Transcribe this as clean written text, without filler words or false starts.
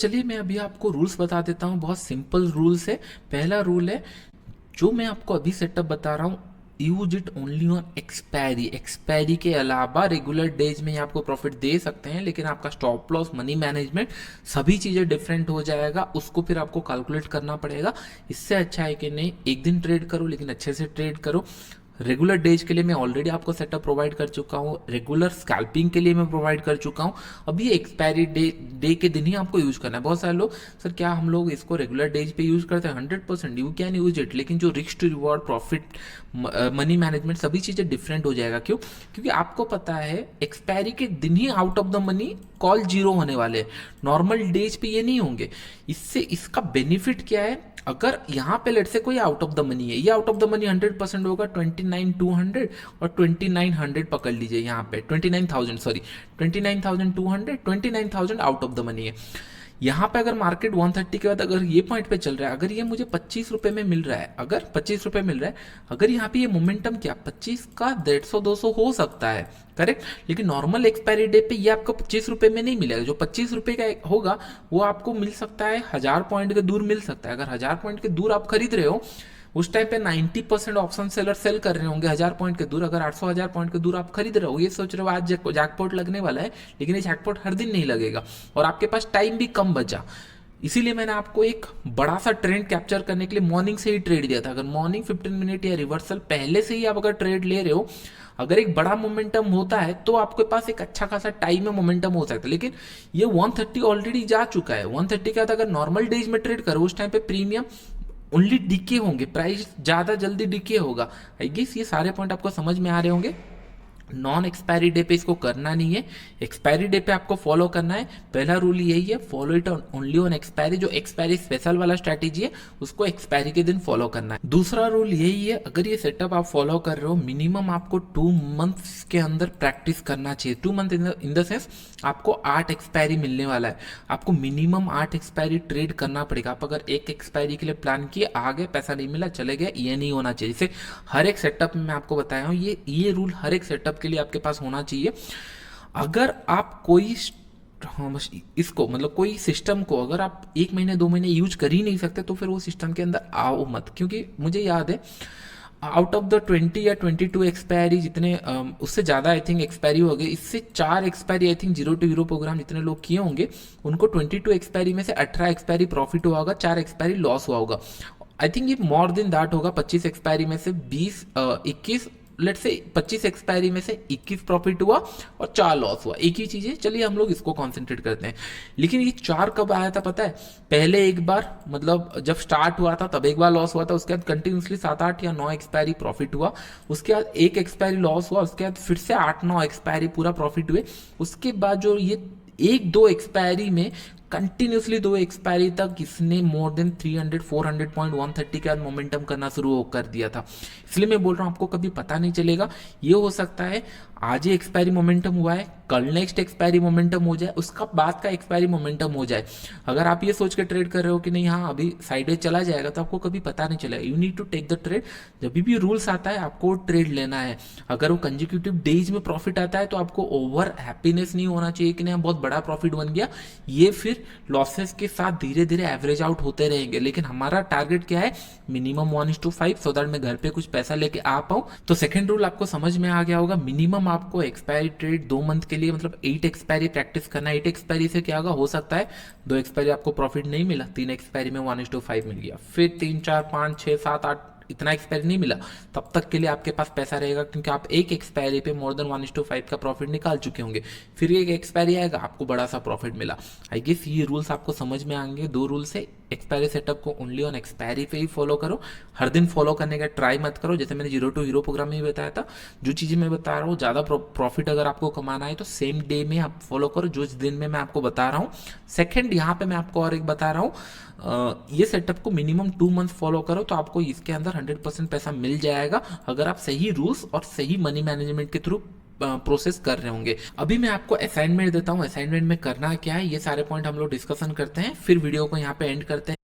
चलिए मैं अभी आपको रूल्स बता देता हूँ, बहुत सिंपल रूल्स है। पहला रूल है, जो मैं आपको अभी सेटअप बता रहा हूँ, use it only on expiry. Expiry के अलावा रेगुलर डेज में ये आपको प्रॉफिट दे सकते हैं, लेकिन आपका स्टॉप लॉस, मनी मैनेजमेंट, सभी चीज़ें डिफरेंट हो जाएगा। उसको फिर आपको कैलकुलेट करना पड़ेगा। इससे अच्छा है कि नहीं, एक दिन ट्रेड करो लेकिन अच्छे से ट्रेड करो। रेगुलर डेज के लिए मैं ऑलरेडी आपको सेटअप प्रोवाइड कर चुका हूँ, रेगुलर स्कैल्पिंग के लिए मैं प्रोवाइड कर चुका हूँ। अभी एक्सपायरी डे के दिन ही आपको यूज करना है। बहुत सारे लोग, सर क्या हम लोग इसको रेगुलर डेज पे यूज करते हैं? 100% यू कैन यूज इट, लेकिन जो risk to reward, profit, money management, सभी चीज़ें डिफरेंट हो जाएगा। क्यों? क्योंकि आपको पता है एक्सपायरी के दिन ही out of the money call zero होने वाले हैं, नॉर्मल डेज पे ये नहीं होंगे। इससे इसका बेनिफिट क्या है? अगर यहाँ पे लेट से कोई आउट ऑफ द मनी है, ये आउट ऑफ द मनी 100% होगा, 29,200 और 2900 पकड़ लीजिए। यहाँ पे 29,000, sorry 29,200, 29,000 out of the money है। यहाँ पे अगर मार्केट 130 के बाद अगर ये पॉइंट पे चल रहा है, अगर ये मुझे 25 रुपए में मिल रहा है, अगर 25 रुपए मिल रहा है, अगर यहाँ पे ये मोमेंटम क्या 25 का 150-200 हो सकता है, करेक्ट। लेकिन नॉर्मल एक्सपायरी डे पे ये आपको 25 रुपए में नहीं मिलेगा। जो 25 रुपए का होगा वो आपको मिल सकता है 1000 पॉइंट के दूर मिल सकता है। अगर 1000 पॉइंट के दूर आप खरीद रहे हो, उस टाइम पे 90% ऑप्शन सेलर सेल कर रहे होंगे 1000 पॉइंट के दूर। अगर 800 1000 पॉइंट के दूर आप खरीद रहे हो, ये सोच रहे हो आज जैकपॉट लगने वाला है, लेकिन ये जैकपॉट हर दिन नहीं लगेगा और आपके पास टाइम भी कम बचा। इसीलिए मैंने आपको एक बड़ा सा ट्रेंड कैप्चर करने के लिए मॉर्निंग से ही ट्रेड दिया था। अगर मॉर्निंग 15 मिनट या रिवर्सल पहले से ही आप अगर ट्रेड ले रहे हो, अगर एक बड़ा मोमेंटम होता है तो आपके पास एक अच्छा खासा टाइम में मोमेंटम हो सकता है। लेकिन ये 130 ऑलरेडी जा चुका है। 130 के बाद अगर नॉर्मल डेज में ट्रेड करो, उस टाइम पे प्रीमियम ओनली डिके होंगे, प्राइस ज़्यादा जल्दी डिके होगा। आई गेस ये सारे पॉइंट आपको समझ में आ रहे होंगे। नॉन एक्सपायरी डे पे इसको करना नहीं है, एक्सपायरी डे पे आपको फॉलो करना है। पहला रूल यही है, follow it only on expiry. जो एक्सपायरी स्पेशल वाला स्ट्रैटेजी है उसको एक्सपायरी के दिन फॉलो करना है। दूसरा रूल यही है, अगर ये सेटअप आप फॉलो कर रहे हो, मिनिमम आपको 2 मंथ्स के अंदर प्रैक्टिस करना चाहिए। 2 मंथ इन द सेंस आपको 8 एक्सपायरी मिलने वाला है, आपको मिनिमम 8 एक्सपायरी ट्रेड करना पड़ेगा। आप अगर एक एक्सपायरी के लिए प्लान किए, आगे पैसा नहीं मिला, चले गए, ये नहीं होना चाहिए। जैसे हर एक सेटअप में मैं आपको बताया हूँ, ये रूल हर एक सेटअप के लिए आपके पास होना चाहिए। अगर आप कोई हाँ बस इसको मतलब कोई सिस्टम को अगर आप 1 महीने 2 महीने यूज कर ही नहीं सकते, तो फिर वो सिस्टम के अंदर आओ मत। क्योंकि मुझे याद है आउट ऑफ द 20 या 22 एक्सपायरी जितने उससे ज़्यादा आई थिंक एक्सपायरी हो गई, इससे 4 expiry I think 0 to 0 program जितने लोग किए होंगे, उनको 22 एक्सपायरी में से 18 एक्सपायरी प्रॉफिट हुआ होगा, 4 एक्सपायरी लॉस हुआ होगा। आई थिंक ये मोर देन दैट होगा। 25 एक्सपायरी में से 21 लेट से 25 एक्सपायरी में से 21 प्रॉफिट हुआ और 4 लॉस हुआ, एक ही चीज है। चलिए हम लोग इसको कॉन्सेंट्रेट करते हैं। लेकिन ये 4 कब आया था पता है? पहले एक बार मतलब जब स्टार्ट हुआ था तब एक बार लॉस हुआ था, उसके बाद कंटिन्यूसली 7-8 या 9 एक्सपायरी प्रॉफिट हुआ, उसके बाद एक एक्सपायरी लॉस हुआ, उसके बाद फिर से 8-9 एक्सपायरी पूरा प्रॉफिट हुए। उसके बाद जो ये 1-2 एक्सपायरी में कंटिन्यूसली 2 एक्सपायरी तक इसने मोर देन 300 400 पॉइंट 130 के बाद मोमेंटम करना शुरू कर दिया था। इसलिए मैं बोल रहा हूँ आपको कभी पता नहीं चलेगा। ये हो सकता है आज ही एक्सपायरी मोमेंटम हुआ है, कल नेक्स्ट एक्सपायरी मोमेंटम हो जाए, उसका बाद का एक्सपायरी मोमेंटम हो जाए। अगर आप ये सोच के ट्रेड कर रहे हो कि नहीं हाँ अभी साइडवेज चला जाएगा, तो आपको कभी पता नहीं चलेगा। You need to take the trade. जब भी रूल्स आता है आपको ट्रेड लेना है। अगर वो कंजिक्यूटिव डेज में प्रॉफिट आता है तो आपको ओवर हैप्पीनेस नहीं होना चाहिए कि नहीं बहुत बड़ा प्रॉफिट बन गया। ये फिर लॉसेस के साथ धीरे धीरे एवरेज आउट होते रहेंगे। लेकिन हमारा टारगेट क्या है? मिनिमम 1:5, सो दैट मैं घर पे कुछ पैसा लेके आ पाऊँ। तो सेकंड रूल आपको समझ में आ गया होगा। मिनिमम आपको एक्सपायरी ट्रेड 2 मंथ के लिए मतलब 8 एक्सपायरी प्रैक्टिस करना। 8 एक्सपायरी से क्या होगा, हो सकता है 2 एक्सपायरी आपको प्रॉफिट नहीं मिला, 3 एक्सपायरी में 1:5 मिल गया, फिर 3 4 5 6 7 8 इतना एक्सपायरी नहीं मिला, तब तक के लिए आपके पास पैसा रहेगा, क्योंकि आप एक एक्सपायरी पे मोर देन 1:5 का प्रॉफिट निकाल चुके होंगे। फिर एक एक्सपायरी आएगा, आपको बड़ा सा प्रॉफिट मिला। आई गेस ये रूल्स आपको समझ में आएंगे। 2 रूल्स है, एक्सपायरी सेटअप को ओनली ऑन एक्सपायरी पे ही फॉलो करो, हर दिन फॉलो करने का ट्राई मत करो। जैसे मैंने 0 to 0 प्रोग्राम में बताया था, जो चीज़ें मैं बता रहा हूँ, ज़्यादा प्रॉफिट अगर आपको कमाना है तो सेम डे में आप फॉलो करो, जो दिन में मैं आपको बता रहा हूँ। सेकेंड, यहाँ पे मैं आपको और एक बता रहा हूँ, ये सेटअप को मिनिमम 2 मंथ फॉलो करो तो आपको इसके अंदर 100% पैसा मिल जाएगा, अगर आप सही रूल्स और सही मनी मैनेजमेंट के थ्रू प्रोसेस कर रहे होंगे। अभी मैं आपको असाइनमेंट देता हूँ। असाइनमेंट में करना क्या है, ये सारे पॉइंट हम लोग डिस्कशन करते हैं, फिर वीडियो को यहाँ पे एंड करते हैं।